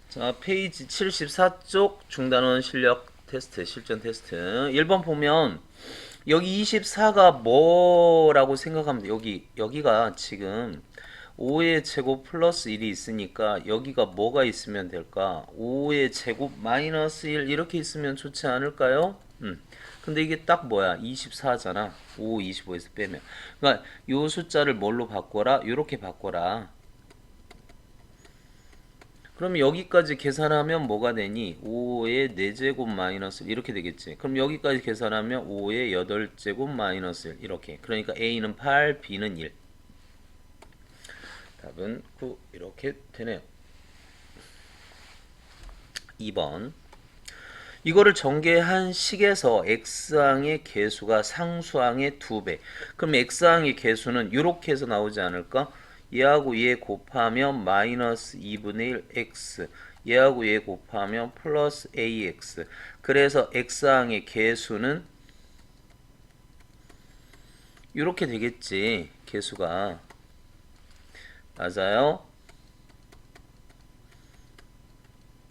자, 페이지 74쪽 중단원 실력 테스트, 실전 테스트. 1번 보면 여기 24가 뭐라고 생각하면 돼. 여기가 지금 5의 제곱 플러스 1이 있으니까 여기가 뭐가 있으면 될까? 5의 제곱 마이너스 1 이렇게 있으면 좋지 않을까요? 근데 이게 딱 뭐야? 24잖아. 5, 25에서 빼면. 그러니까 요 숫자를 뭘로 바꿔라? 요렇게 바꿔라. 그럼 여기까지 계산하면 뭐가 되니? 5의 4제곱 마이너스 1 이렇게 되겠지. 그럼 여기까지 계산하면 5의 8제곱 마이너스 1 이렇게. 그러니까 A는 8, B는 1. 답은 9 이렇게 되네요. 2번. 이거를 전개한 식에서 x항의 개수가 상수항의 2배. 그럼 x항의 개수는 이렇게 해서 나오지 않을까? 얘하고 얘 곱하면 마이너스 2분의 1 x. 얘하고 얘 곱하면 플러스 ax. 그래서 x항의 개수는 이렇게 되겠지. 개수가. 맞아요?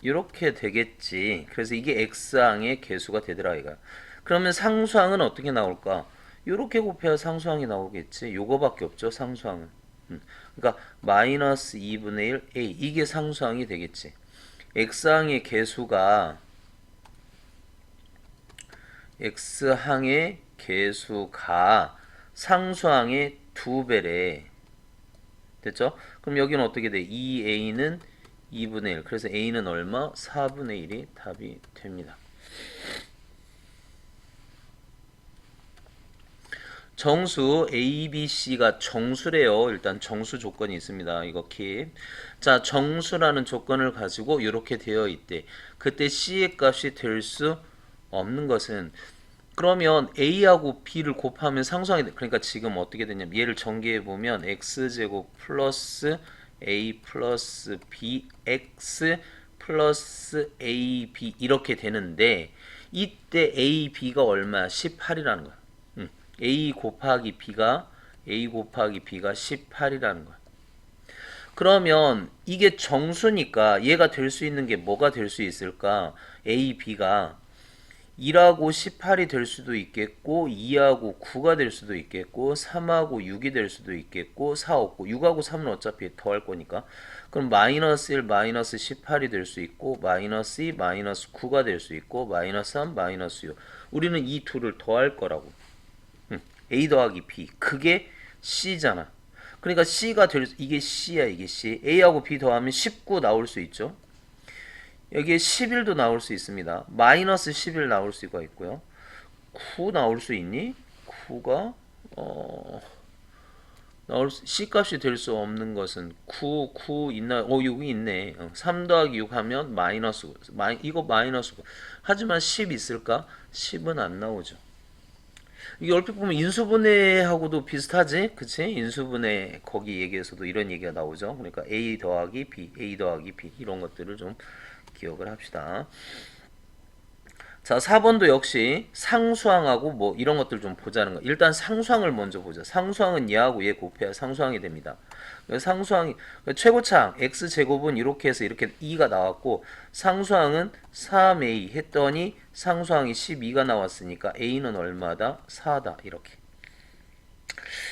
이렇게 되겠지. 그래서 이게 x항의 개수가 되더라 이가. 그러면 상수항은 어떻게 나올까? 이렇게 곱해야 상수항이 나오겠지. 요거밖에 없죠. 상수항은. 그러니까 마이너스 2분의 1 a 이게 상수항이 되겠지. x항의 개수가 x항의 개수가 상수항의 2배래. 됐죠? 그럼 여기는 어떻게 돼? 2a는 2분의 1. 그래서 a는 얼마? 4분의 1이 답이 됩니다. 정수 A, B, C가 정수래요. 일단 정수 조건이 있습니다. 이거 킵. 자, 정수라는 조건을 가지고 이렇게 되어 있대. 그때 C의 값이 될 수 없는 것은 그러면 A하고 B를 곱하면 상수항이 돼. 그러니까 지금 어떻게 되냐면 얘를 전개해 보면 X제곱 플러스 A 플러스 BX 플러스 AB 이렇게 되는데 이때 A, B가 얼마야? 18이라는 거야. A 곱하기 B가 18이라는 거야. 그러면 이게 정수니까 얘가 될 수 있는 게 뭐가 될 수 있을까? A, B가 1하고 18이 될 수도 있겠고 2하고 9가 될 수도 있겠고 3하고 6이 될 수도 있겠고 4 없고 6하고 3은 어차피 더할 거니까 그럼 마이너스 1 마이너스 18이 될 수 있고 마이너스 2 마이너스 9가 될 수 있고 마이너스 3 마이너스 6 우리는 이 둘을 더할 거라고. A 더하기 B 그게 C잖아. 그러니까 C가 될 이게 C야 이게 C. A하고 B 더하면 19 나올 수 있죠. 여기에 11도 나올 수 있습니다. 마이너스 11 나올 수가 있고요. 9 나올 수 있니? 9가 나올 C 값이 될 수 없는 것은 9 있나? 6이 있네. 3 더하기 6 하면 마이너스 이거 마이너스 하지만 10 있을까? 10은 안 나오죠. 이게 얼핏 보면 인수분해하고도 비슷하지? 그치? 인수분해 거기 얘기에서도 이런 얘기가 나오죠. 그러니까 A 더하기 B, A 더하기 B 이런 것들을 좀 기억을 합시다. 자, 4번도 역시 상수항하고 뭐 이런 것들 좀 보자는 거. 일단 상수항을 먼저 보자. 상수항은 얘하고 얘 곱해야 상수항이 됩니다. 상수항이 최고차항 x제곱은 이렇게 해서 이렇게 2가 나왔고 상수항은 3a 했더니 상수항이 12가 나왔으니까 a는 얼마다? 4다. 이렇게.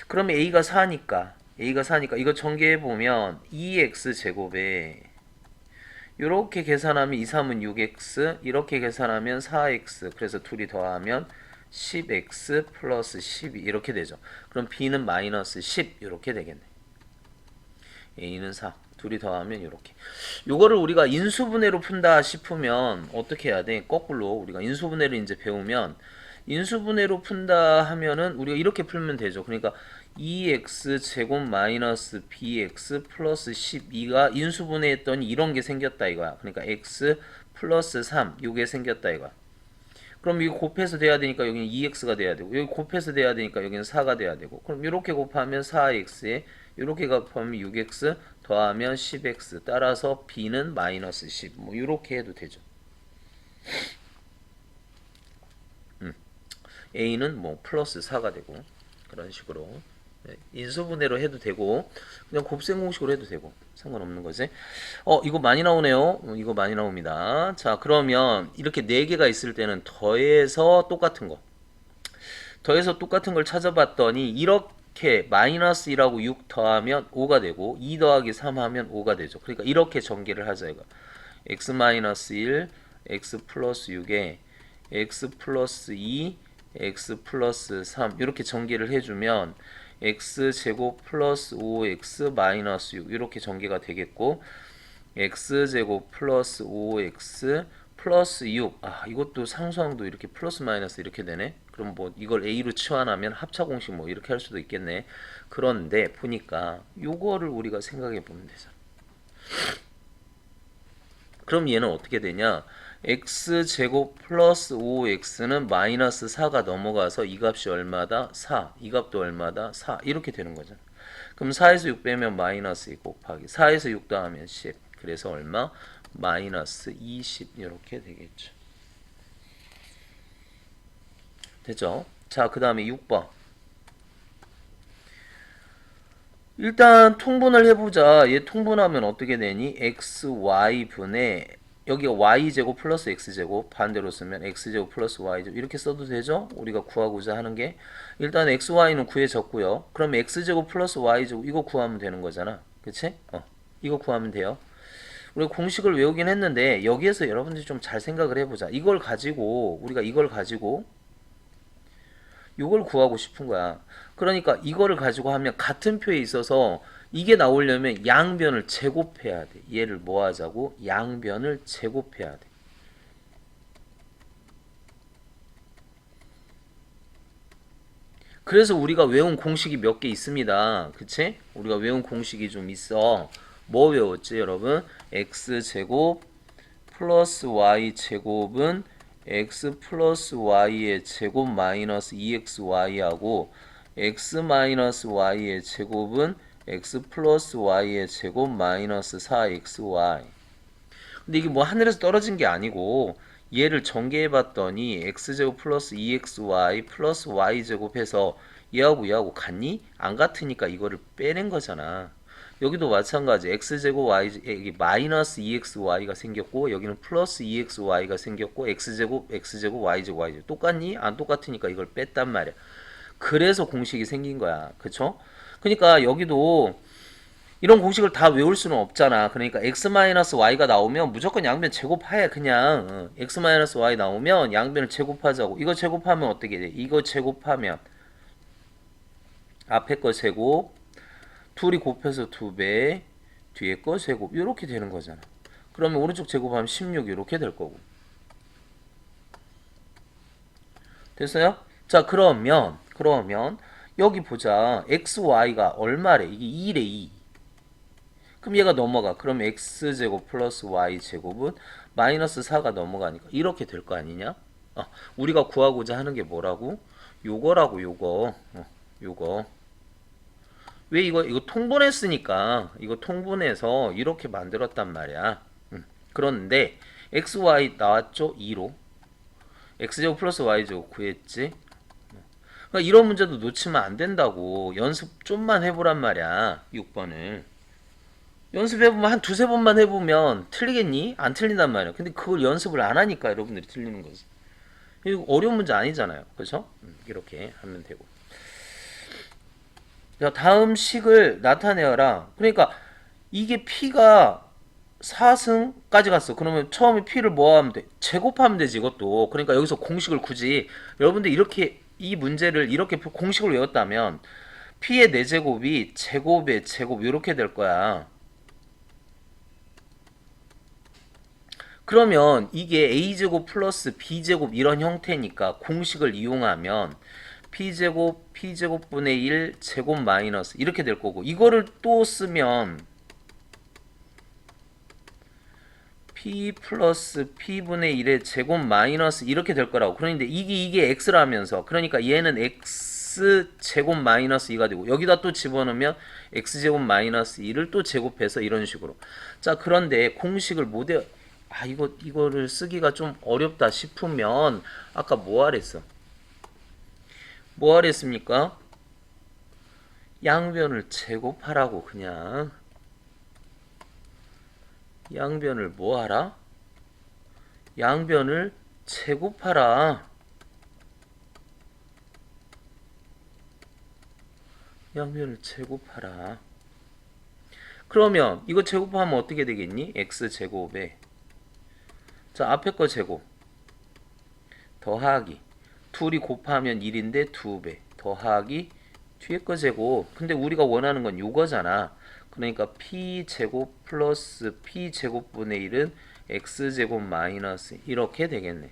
그러면 a가 4니까 이거 전개해 보면 2x제곱에 이렇게 계산하면 2, 3은 6x 이렇게 계산하면 4x 그래서 둘이 더하면 10x 플러스 12 이렇게 되죠. 그럼 b는 마이너스 10 이렇게 되겠네. a는 4 둘이 더하면 이렇게. 요거를 우리가 인수분해로 푼다 싶으면 어떻게 해야 돼? 거꾸로 우리가 인수분해를 이제 배우면 인수분해로 푼다 하면은 우리가 이렇게 풀면 되죠. 그러니까 2x 제곱 마이너스 bx 플러스 12가 인수분해 했더니 이런 게 생겼다 이거야. 그러니까 x 플러스 3 요게 생겼다 이거야. 그럼 이거 곱해서 돼야 되니까 여기는 2x가 돼야 되고 여기 곱해서 돼야 되니까 여기는 4가 돼야 되고 그럼 이렇게 곱하면 4x에 이렇게 곱하면 6x 더하면 10x 따라서 b는 마이너스 10 뭐 이렇게 해도 되죠. a는 뭐 플러스 4가 되고 그런 식으로 인수분해로 해도 되고 그냥 곱셈 공식으로 해도 되고 상관없는 거지. 이거 많이 나오네요. 이거 많이 나옵니다. 자, 그러면 이렇게 네 개가 있을 때는 더해서 똑같은 걸 찾아봤더니 이렇게 마이너스 1하고 6 더하면 5가 되고 2 더하기 3 하면 5가 되죠. 그러니까 이렇게 전개를 하자 이거. x 마이너스 1, x 플러스 6에 x 플러스 2, x 플러스 3 이렇게 전개를 해주면 x 제곱 플러스 5x 마이너스 6 이렇게 전개가 되겠고 x 제곱 플러스 5x 플러스 6 이것도 상수항도 이렇게 플러스 마이너스 이렇게 되네. 그럼 뭐 이걸 a로 치환하면 합차 공식 뭐 이렇게 할 수도 있겠네. 그런데 보니까 요거를 우리가 생각해 보면 되잖아. 그럼 얘는 어떻게 되냐? x제곱 플러스 5x는 마이너스 4가 넘어가서 이 값이 얼마다? 4. 이 값도 얼마다? 4. 이렇게 되는 거잖아. 그럼 4에서 6 빼면 마이너스 2 곱하기 4에서 6 더하면 10. 그래서 얼마? 마이너스 20 이렇게 되겠죠. 됐죠? 자, 그 다음에 6번. 일단 통분을 해보자. 얘 통분하면 어떻게 되니? xy분의 여기가 y제곱 플러스 x제곱 반대로 쓰면 x제곱 플러스 y제곱 이렇게 써도 되죠? 우리가 구하고자 하는 게 일단 xy는 구해졌고요. 그럼 x제곱 플러스 y제곱 이거 구하면 되는 거잖아. 그치? 이거 구하면 돼요. 우리가 공식을 외우긴 했는데 여기에서 여러분들이 좀 잘 생각을 해보자. 우리가 이걸 가지고 이걸 구하고 싶은 거야. 그러니까 이거를 가지고 하면 같은 표에 있어서 이게 나오려면 양변을 제곱해야 돼. 얘를 뭐 하자고? 양변을 제곱해야 돼. 그래서 우리가 외운 공식이 몇 개 있습니다. 그치? 우리가 외운 공식이 좀 있어. 뭐 외웠지 여러분? x제곱 플러스 y제곱은 x 플러스 y의 제곱 마이너스 2xy하고 x 마이너스 y의 제곱은 x 플러스 y의 제곱 마이너스 4xy. 근데 이게 뭐 하늘에서 떨어진 게 아니고 얘를 전개해 봤더니 x제곱 플러스 2xy 플러스 y제곱 해서 얘하고 같니? 안 같으니까 이거를 빼낸 거잖아. 여기도 마찬가지 x제곱 y 여기 마이너스 2xy가 생겼고 여기는 플러스 2xy가 생겼고 x제곱 y제곱 똑같니? 안 똑같으니까 이걸 뺐단 말이야. 그래서 공식이 생긴 거야. 그쵸? 그러니까 여기도 이런 공식을 다 외울 수는 없잖아. 그러니까 x-y가 나오면 무조건 양변 제곱해. 그냥 x-y 나오면 양변을 제곱하자고. 이거 제곱하면 어떻게 돼? 이거 제곱하면 앞에 거 제곱 둘이 곱해서 2배 뒤에 거 제곱 이렇게 되는 거잖아. 그러면 오른쪽 제곱하면 16 이렇게 될 거고. 됐어요? 자, 그러면 여기 보자. xy가 얼마래? 이게 2래 2. 그럼 얘가 넘어가. 그럼 x제곱 플러스 y제곱은 마이너스 4가 넘어가니까 이렇게 될 거 아니냐? 우리가 구하고자 하는 게 뭐라고? 요거라고 요거. 요거. 왜 이거 통분했으니까 이거 통분해서 이렇게 만들었단 말이야. 그런데 xy 나왔죠? 2로. x제곱 플러스 y제곱 구했지? 그러니까 이런 문제도 놓치면 안 된다고. 연습 좀만 해보란 말이야. 6번을. 연습해보면 한 두세 번만 해보면 틀리겠니? 안 틀린단 말이야. 근데 그걸 연습을 안 하니까 여러분들이 틀리는 거지. 이거 어려운 문제 아니잖아요. 그렇죠? 이렇게 하면 되고. 자, 다음 식을 나타내어라. 그러니까 이게 p가 4승까지 갔어. 그러면 처음에 p를 뭐 하면 돼? 제곱하면 되지 이것도. 그러니까 여기서 공식을 굳이 여러분들 이렇게 이 문제를 이렇게 공식을 외웠다면 p의 4제곱이 제곱의 제곱 이렇게 될 거야. 그러면 이게 a제곱 플러스 b제곱 이런 형태니까 공식을 이용하면 p제곱분의 1 제곱 마이너스 이렇게 될 거고 이거를 또 쓰면 p 플러스 p분의 1의 제곱 마이너스 이렇게 될 거라고. 그런데 이게 x라면서 그러니까 얘는 x 제곱 마이너스 2가 되고 여기다 또 집어넣으면 x 제곱 마이너스 2를 또 제곱해서 이런 식으로. 자, 그런데 공식을 못 외워. 이거를 쓰기가 좀 어렵다 싶으면 아까 뭐 하랬어? 뭐 하랬습니까? 양변을 제곱하라고. 그냥 양변을 뭐 하라? 양변을 제곱하라. 양변을 제곱하라. 그러면 이거 제곱하면 어떻게 되겠니? x제곱에 자 앞에 거 제곱 더하기 둘이 곱하면 1인데 2배 더하기 뒤에 거 제곱. 근데 우리가 원하는 건 요거잖아. 그러니까 p제곱 플러스 p제곱분의 1은 x제곱 마이너스 이렇게 되겠네.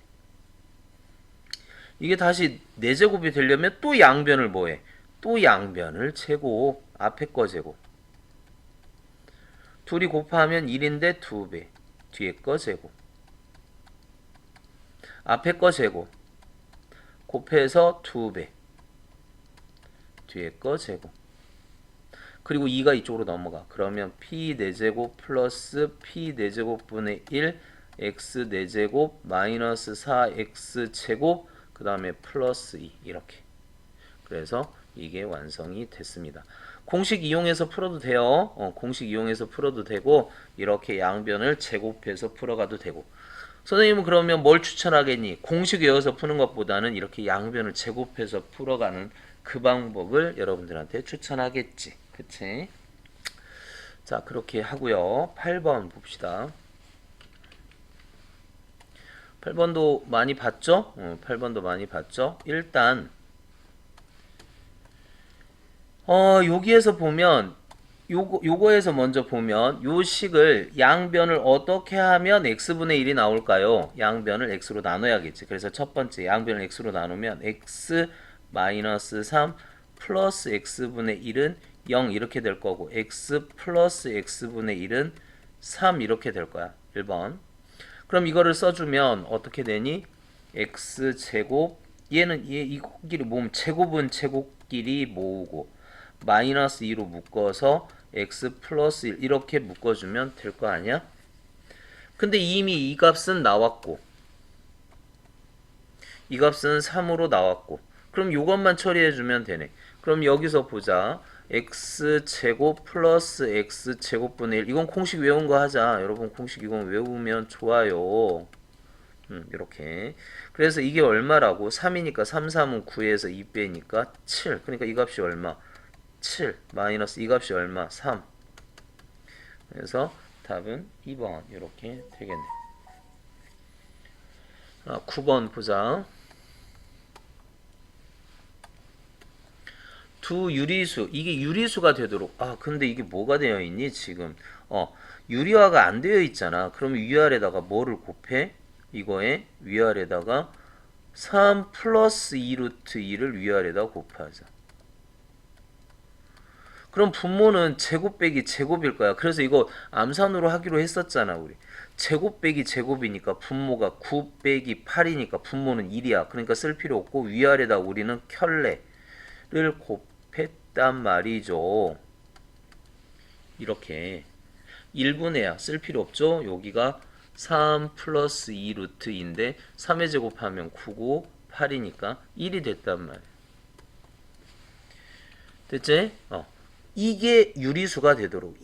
이게 다시 4제곱이 되려면 또 양변을 뭐해? 또 양변을 제곱. 앞에 거 제곱 둘이 곱하면 1인데 2배 뒤에 거 제곱 앞에 거 제곱 곱해서 2배 뒤에 거 제곱 그리고 2가 이쪽으로 넘어가. 그러면 p 4제곱 플러스 p 4제곱분의 1 x 4제곱 마이너스 4x 제곱 그 다음에 플러스 2 이렇게. 그래서 이게 완성이 됐습니다. 공식 이용해서 풀어도 돼요. 공식 이용해서 풀어도 되고 이렇게 양변을 제곱해서 풀어가도 되고. 선생님은 그러면 뭘 추천하겠니? 공식 외워서 푸는 것보다는 이렇게 양변을 제곱해서 풀어가는 그 방법을 여러분들한테 추천하겠지. 그치? 자, 그렇게 하고요. 8번 봅시다. 8번도 많이 봤죠? 8번도 많이 봤죠? 일단 여기에서 보면 요거에서 먼저 보면 요 식을 양변을 어떻게 하면 x분의 1이 나올까요? 양변을 x로 나눠야겠지. 그래서 첫 번째 양변을 x로 나누면 x 마이너스 3 플러스 x분의 1은 0 이렇게 될 거고 x 플러스 x분의 1은 3 이렇게 될 거야. 1번. 그럼 이거를 써주면 어떻게 되니? x제곱 얘는 이끼리 모으면 제곱은 제곱끼리 모으고 마이너스 2로 묶어서 x 플러스 1 이렇게 묶어주면 될 거 아니야? 근데 이미 이 값은 나왔고 이 값은 3으로 나왔고 그럼 이것만 처리해주면 되네. 그럼 여기서 보자. x제곱 플러스 x제곱분의 1 이건 공식 외운 거 하자. 여러분 공식 이건 외우면 좋아요. 이렇게. 그래서 이게 얼마라고? 3이니까 3, 3은 9에서 2 빼니까 7. 그러니까 이 값이 얼마? 7 마이너스 이 값이 얼마? 3. 그래서 답은 2번 이렇게 되겠네. 9번 보자. 두 유리수 이게 유리수가 되도록 근데 이게 뭐가 되어 있니 지금 유리화가 안 되어 있잖아. 그럼 위아래다가 뭐를 곱해? 이거에 위아래다가 3 플러스 2 루트 2를 위아래다 곱하자. 그럼 분모는 제곱 빼기 제곱일 거야. 그래서 이거 암산으로 하기로 했었잖아 우리. 제곱 빼기 제곱이니까 분모가 9 빼기 8이니까 분모는 1이야. 그러니까 쓸 필요 없고 위아래다 우리는 켤레를 곱했단 말이죠. 이렇게 1분해야 쓸 필요 없죠. 여기가 3 플러스 2 루트인데 3의 제곱하면 9고 8이니까 1이 됐단 말이야. 됐지? 이게 유리수가 되도록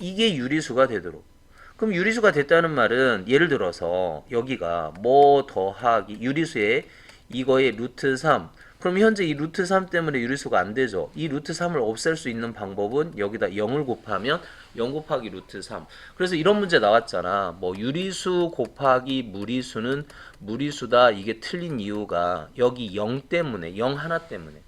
그럼 유리수가 됐다는 말은 예를 들어서 여기가 뭐 더하기 유리수에 이거의 루트 3 그럼 현재 이 루트 3 때문에 유리수가 안 되죠. 이 루트 3을 없앨 수 있는 방법은 여기다 0을 곱하면 0 곱하기 루트 3. 그래서 이런 문제 나왔잖아. 뭐 유리수 곱하기 무리수는 무리수다. 이게 틀린 이유가 여기 0 때문에 0 하나 때문에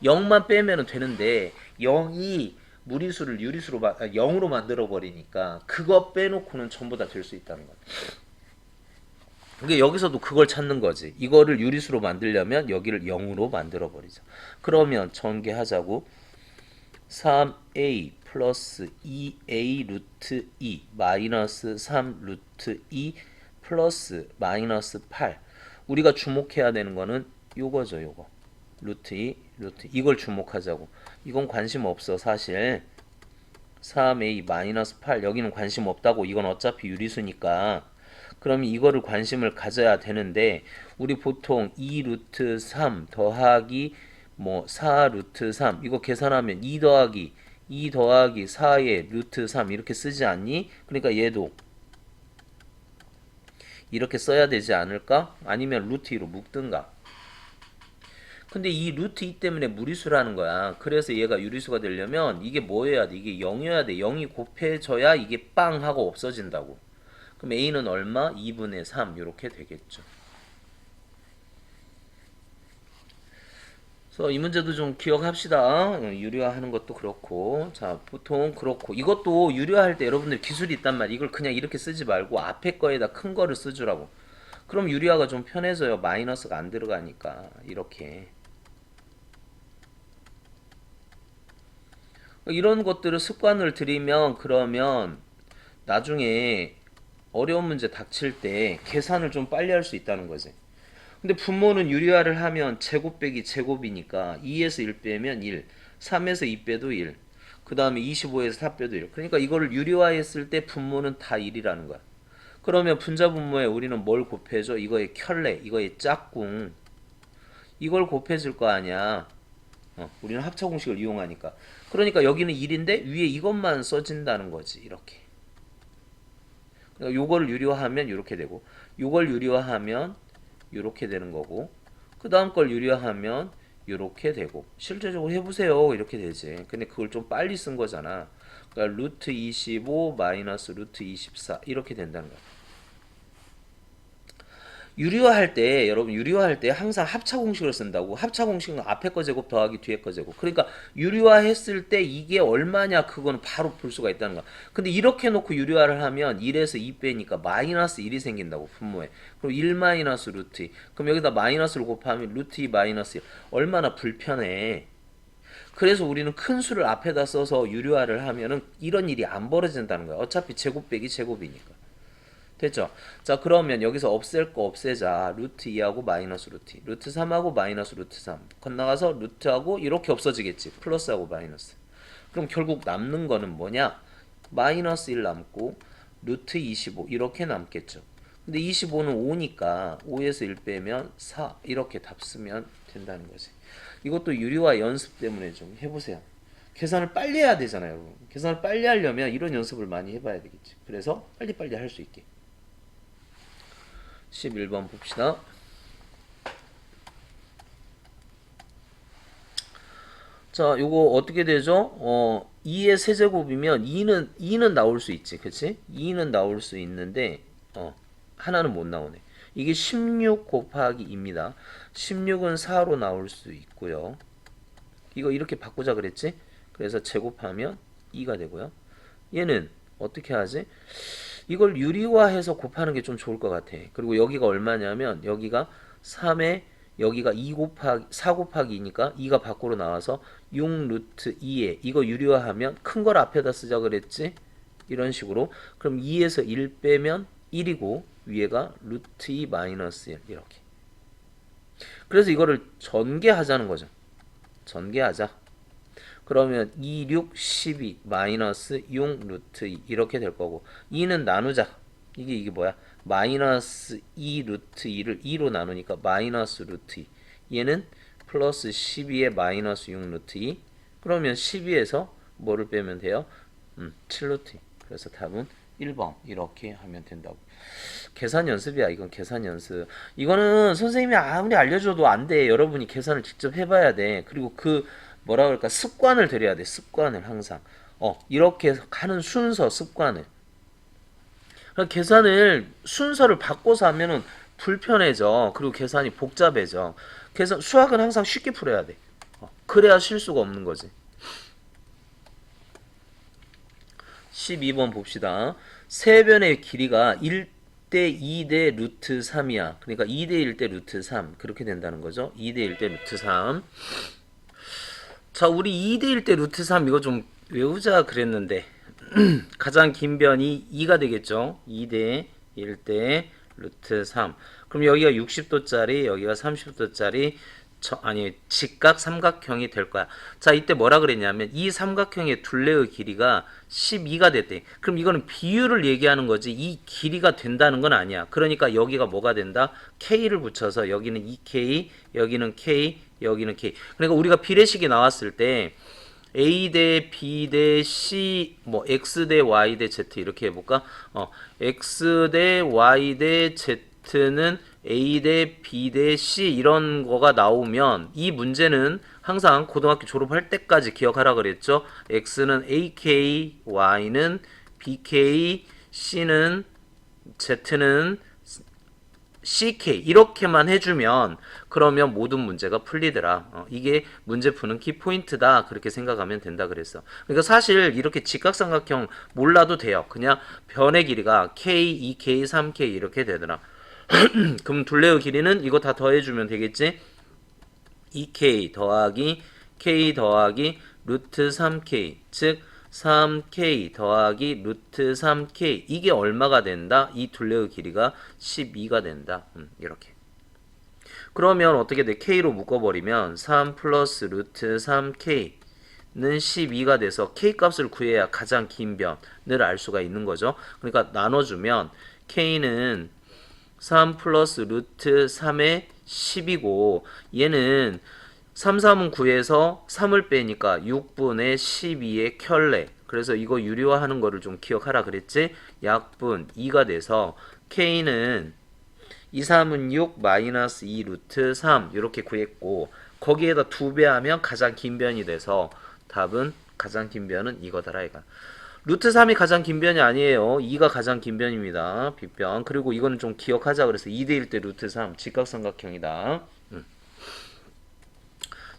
0만 빼면 되는데 0이 무리수를 유리수로 0으로 만들어 버리니까 그거 빼놓고는 전부 다 될 수 있다는 거야. 그게 여기서도 그걸 찾는 거지. 이거를 유리수로 만들려면 여기를 0으로 만들어 버리자. 그러면 전개하자고. 3a 플러스 2a 루트 2 마이너스 3 루트 2 플러스 마이너스 8. 우리가 주목해야 되는 거는 요거죠. 요거. 루트 2 루트 2. 이걸 주목하자고. 이건 관심 없어 사실. 3a 마이너스 8 여기는 관심 없다고. 이건 어차피 유리수니까. 그럼 이거를 관심을 가져야 되는데 우리 보통 2 루트 3 더하기 4 루트 3 이거 계산하면 2 더하기 2 더하기 4의 루트 3 이렇게 쓰지 않니? 그러니까 얘도 이렇게 써야 되지 않을까? 아니면 루트 2로 묶든가. 근데 이 루트 2 때문에 무리수라는 거야. 그래서 얘가 유리수가 되려면 이게 뭐여야 돼? 이게 0이어야 돼. 0이 곱해져야 이게 빵 하고 없어진다고. 그럼 A는 얼마? 2분의 3 이렇게 되겠죠. 그래서 이 문제도 좀 기억합시다. 유리화하는 것도 그렇고. 자, 보통 그렇고. 이것도 유리화할 때 여러분들 기술이 있단 말이야. 이걸 그냥 이렇게 쓰지 말고 앞에 거에다 큰 거를 쓰주라고. 그럼 유리화가 좀 편해져요. 마이너스가 안 들어가니까. 이렇게. 이런 것들을 습관을 들이면 그러면 나중에 어려운 문제 닥칠 때 계산을 좀 빨리 할 수 있다는 거지. 근데 분모는 유리화를 하면 제곱 빼기 제곱이니까 2에서 1 빼면 1, 3에서 2 빼도 1, 그 다음에 25에서 4 빼도 1. 그러니까 이거를 유리화했을 때 분모는 다 1이라는 거야. 그러면 분자 분모에 우리는 뭘 곱해줘? 이거의 켤레, 이거의 짝꿍. 이걸 곱해줄 거 아니야. 우리는 합차 공식을 이용하니까. 그러니까 여기는 1인데 위에 이것만 써진다는 거지. 이렇게. 그러니까 요거를 유리화하면 이렇게 되고, 요걸 유리화하면 이렇게 되는 거고, 그 다음 걸 유리화하면 이렇게 되고. 실제적으로 해보세요. 이렇게 되지. 근데 그걸 좀 빨리 쓴 거잖아. 그러니까 루트 25 마이너스 루트 24 이렇게 된다는 거야. 유리화할 때 여러분 유리화할 때 항상 합차 공식을 쓴다고. 합차 공식은 앞에 거 제곱 더하기 뒤에 거 제곱. 그러니까 유리화했을 때 이게 얼마냐 그거는 바로 볼 수가 있다는 거야. 근데 이렇게 놓고 유리화를 하면 1에서 2 빼니까 마이너스 1이 생긴다고 분모에. 그럼 1 마이너스 루트 2. 그럼 여기다 마이너스를 곱하면 루트 2 마이너스 1. 얼마나 불편해. 그래서 우리는 큰 수를 앞에다 써서 유리화를 하면은 이런 일이 안 벌어진다는 거야. 어차피 제곱 빼기 제곱이니까. 됐죠? 자, 그러면 여기서 없앨 거 없애자. 루트 2하고 마이너스 루트 2. 루트 3하고 마이너스 루트 3. 건너가서 루트하고 이렇게 없어지겠지. 플러스하고 마이너스. 그럼 결국 남는 거는 뭐냐? 마이너스 1 남고 루트 25 이렇게 남겠죠. 근데 25는 5니까 5에서 1 빼면 4 이렇게 답 쓰면 된다는 거지. 이것도 유리화 연습 때문에 좀 해보세요. 계산을 빨리 해야 되잖아요, 여러분. 계산을 빨리 하려면 이런 연습을 많이 해봐야 되겠지. 그래서 빨리빨리 할 수 있게. 11번 봅시다. 자, 요거 어떻게 되죠? 2의 세제곱이면 2는 나올 수 있지. 그치? 2는 나올 수 있는데, 하나는 못 나오네. 이게 16 곱하기 2입니다. 16은 4로 나올 수 있고요. 이거 이렇게 바꾸자 그랬지? 그래서 제곱하면 2가 되고요. 얘는 어떻게 하지? 이걸 유리화해서 곱하는 게 좀 좋을 것 같아. 그리고 여기가 얼마냐면 여기가 3에 여기가 2 곱하기 4 곱하기 2니까 2가 밖으로 나와서 6 루트 2에 이거 유리화하면 큰 걸 앞에다 쓰자 그랬지? 이런 식으로. 그럼 2에서 1 빼면 1이고 위에가 루트 2 마이너스 1 이렇게. 그래서 이거를 전개하자는 거죠. 전개하자. 그러면 2, 6, 12 마이너스 6 루트 2 이렇게 될 거고 2는 나누자. 이게 뭐야? 마이너스 2 루트 2를 2로 나누니까 마이너스 루트 2. 얘는 플러스 12에 마이너스 6 루트 2. 그러면 12에서 뭐를 빼면 돼요? 7 루트 2. 그래서 답은 1번 이렇게 하면 된다고. 계산 연습이야. 이건 계산 연습. 이거는 선생님이 아무리 알려줘도 안 돼. 여러분이 계산을 직접 해봐야 돼. 그리고 그 뭐라 그럴까 습관을 들여야 돼. 습관을 항상 이렇게 하는 순서 습관을. 그러니까 계산을 순서를 바꿔서 하면은 불편해져. 그리고 계산이 복잡해져. 계산 수학은 항상 쉽게 풀어야 돼. 그래야 실수가 없는 거지. 12번 봅시다. 세변의 길이가 1대 2대 루트 3이야. 그러니까 2대 1대 루트 3 그렇게 된다는 거죠. 2대 1대 루트 3. 자, 우리 2대 1대 루트 3 이거 좀 외우자 그랬는데 가장 긴 변이 2가 되겠죠. 2대 1대 루트 3. 그럼 여기가 60도짜리, 여기가 30도짜리 직각 삼각형이 될 거야. 자, 이때 뭐라 그랬냐면 이 삼각형의 둘레의 길이가 12가 됐대. 그럼 이거는 비율을 얘기하는 거지 이 길이가 된다는 건 아니야. 그러니까 여기가 뭐가 된다? K를 붙여서 여기는 2K, 여기는 K, 여기는 K. 그러니까 우리가 비례식이 나왔을 때 A 대 B 대 C 뭐 X 대 Y 대 Z 이렇게 해볼까? X 대 Y 대 Z는 A 대 B 대 C 이런 거가 나오면 이 문제는 항상 고등학교 졸업할 때까지 기억하라 그랬죠. X는 AK, Y는 BK, C는 Z는 CK 이렇게만 해주면 그러면 모든 문제가 풀리더라. 이게 문제 푸는 키포인트다. 그렇게 생각하면 된다 그랬어. 그러니까 사실 이렇게 직각삼각형 몰라도 돼요. 그냥 변의 길이가 K, 2K, 3K 이렇게 되더라. 그럼 둘레의 길이는 이거 다 더해주면 되겠지? 2K 더하기 K 더하기 루트 3K 즉 3K 더하기 루트 3K 이게 얼마가 된다? 이 둘레의 길이가 12가 된다. 이렇게. 그러면 어떻게 돼? K로 묶어버리면 3 플러스 루트 3K는 12가 돼서 K 값을 구해야 가장 긴 변을 알 수가 있는 거죠. 그러니까 나눠주면 K는 3 플러스 루트 3의 10이고 얘는 3, 3은 9에서 3을 빼니까 6분의 12의 켤레. 그래서 이거 유리화하는 거를 좀 기억하라 그랬지? 약분 2가 돼서 K는 2, 3은 6 마이너스 2 루트 3 이렇게 구했고 거기에다 2배 하면 가장 긴 변이 돼서 답은 가장 긴 변은 이거더라 이가. 루트 3이 가장 긴 변이 아니에요. 2가 가장 긴 변입니다. 빗변. 그리고 이거는 좀 기억하자 그래서 2대 1 대 루트 3 직각삼각형이다.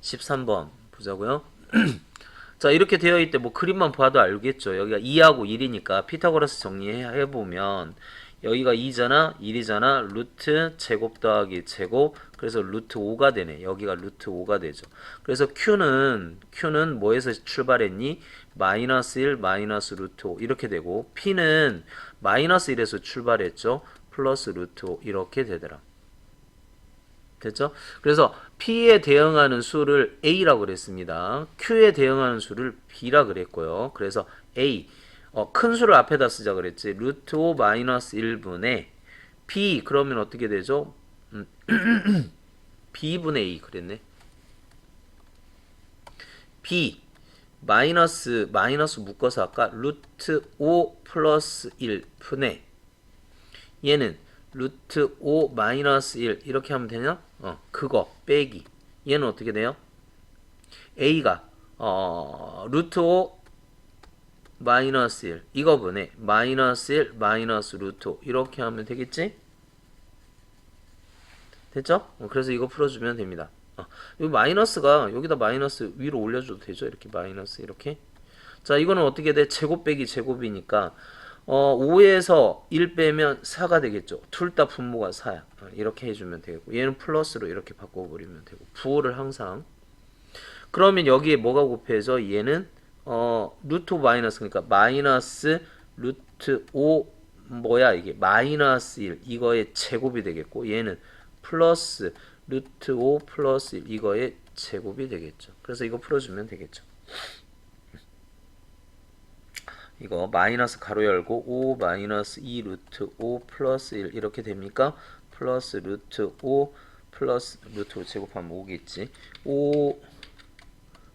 13번 보자고요. 자 이렇게 되어 있대 뭐 그림만 봐도 알겠죠. 여기가 2하고 1이니까 피타고라스 정리해보면 여기가 2잖아 1이잖아 루트 제곱 더하기 제곱 그래서 루트 5가 되네. 여기가 루트 5가 되죠. 그래서 Q는 뭐에서 출발했니? 마이너스 1 마이너스 루트 5 이렇게 되고 P는 마이너스 1에서 출발했죠. 플러스 루트 5 이렇게 되더라. 됐죠? 그래서 P에 대응하는 수를 A라고 그랬습니다. Q에 대응하는 수를 B라 그랬고요. 그래서 A 큰 수를 앞에다 쓰자 그랬지. 루트 5 마이너스 1분의 B 그러면 어떻게 되죠? B분의 A 그랬네. B 마이너스 묶어서 아까 루트 5 플러스 1 분의 얘는 루트 5 마이너스 1 이렇게 하면 되냐? 그거 빼기 얘는 어떻게 돼요? A가 루트 5 마이너스 1 이거 분의 마이너스 1 마이너스 루트 5 이렇게 하면 되겠지? 됐죠? 그래서 이거 풀어주면 됩니다. 여기 마이너스가 여기다 마이너스 위로 올려줘도 되죠? 이렇게 마이너스 이렇게. 자 이거는 어떻게 돼? 제곱 빼기 제곱이니까 5에서 1 빼면 4가 되겠죠. 둘 다 분모가 4야. 이렇게 해주면 되겠고 얘는 플러스로 이렇게 바꿔버리면 되고 부호를 항상. 그러면 여기에 뭐가 곱해져? 얘는 루트 5 마이너스 그러니까 마이너스 루트 5 뭐야 이게 마이너스 1 이거의 제곱이 되겠고 얘는 플러스 루트 5 플러스 1 이거의 제곱이 되겠죠. 그래서 이거 풀어주면 되겠죠. 이거 마이너스 가로 열고 5 마이너스 2 루트 5 플러스 1 이렇게 됩니까? 플러스 루트 5 플러스 루트 5 제곱하면 5겠지. 5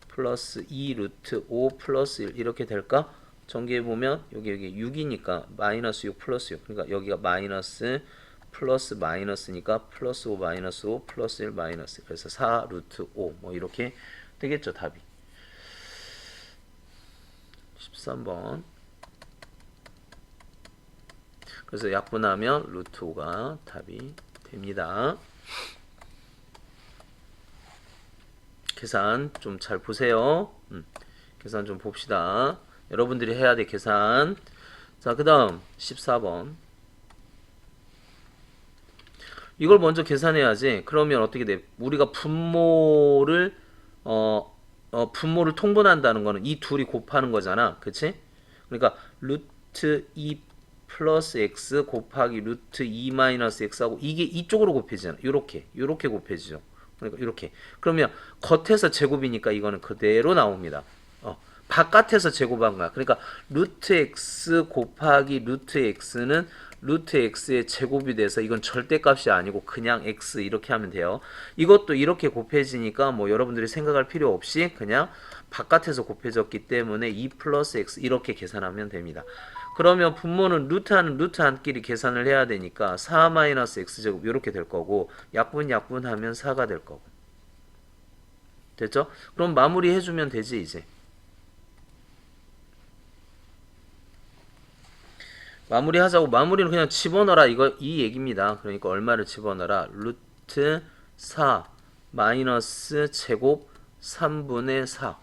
플러스 2 루트 5 플러스 1 이렇게 될까? 전개해보면 여기 6이니까 마이너스 6 플러스 6 그러니까 여기가 마이너스 플러스 마이너스니까 플러스 5 마이너스 5 플러스 1 마이너스 그래서 4 루트 5 뭐 이렇게 되겠죠 답이. 13번 그래서 약분하면 루트 5가 답이 됩니다. 계산 좀 잘 보세요. 계산 좀 봅시다. 여러분들이 해야 돼 계산. 자, 그 다음 14번. 이걸 먼저 계산해야지. 그러면 어떻게 돼? 우리가 분모를 분모를 통분한다는 거는 이 둘이 곱하는 거잖아. 그치? 그러니까 루트 2 플러스 x 곱하기 루트 2 마이너스 x하고 이게 이쪽으로 곱해지잖아. 요렇게 곱해지죠. 그러니까 이렇게. 그러면 겉에서 제곱이니까 이거는 그대로 나옵니다. 바깥에서 제곱한 거야. 그러니까 루트 x 곱하기 루트 x는 루트 x의 제곱이 돼서 이건 절대값이 아니고 그냥 x 이렇게 하면 돼요. 이것도 이렇게 곱해지니까 뭐 여러분들이 생각할 필요 없이 그냥 바깥에서 곱해졌기 때문에 2 플러스 x 이렇게 계산하면 됩니다. 그러면 분모는 루트하는 루트 안끼리 계산을 해야 되니까 4 마이너스 x제곱 이렇게 될 거고 약분하면 4가 될 거고. 됐죠? 그럼 마무리 해주면 되지 이제. 마무리 하자고. 마무리는 그냥 집어넣어라 이 얘기입니다. 그러니까 얼마를 집어넣어라. 루트 4 마이너스 제곱 3분의 4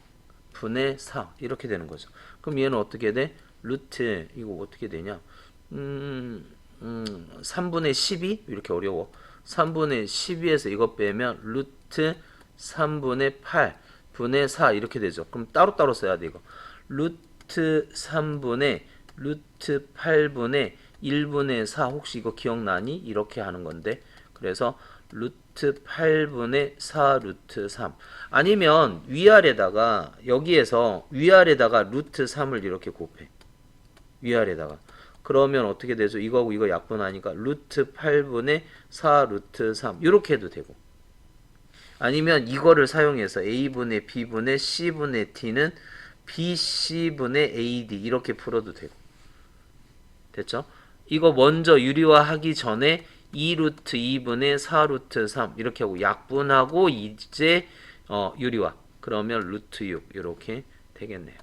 분의 4 이렇게 되는 거죠. 그럼 얘는 어떻게 돼? 루트 이거 어떻게 되냐? 3분의 12 이렇게 어려워. 3분의 12에서 이거 빼면 루트 3분의 8 분의 4 이렇게 되죠. 그럼 따로따로 써야 돼 이거. 루트 3분의 루트 8분의 1분의 4 혹시 이거 기억나니? 이렇게 하는 건데 그래서 루트 8분의 4 루트 3 아니면 위아래다가 여기에서 위아래다가 루트 3을 이렇게 곱해. 위아래다가 그러면 어떻게 되죠? 이거하고 이거 약분하니까 루트 8분의 4 루트 3 이렇게 해도 되고 아니면 이거를 사용해서 a분의 b분의 c분의 t는 bc분의 ad 이렇게 풀어도 되고 됐죠? 이거 먼저 유리화하기 전에 2루트 2분의 4루트 3 이렇게 하고 약분하고 이제 유리화 그러면 루트 6 이렇게 되겠네요.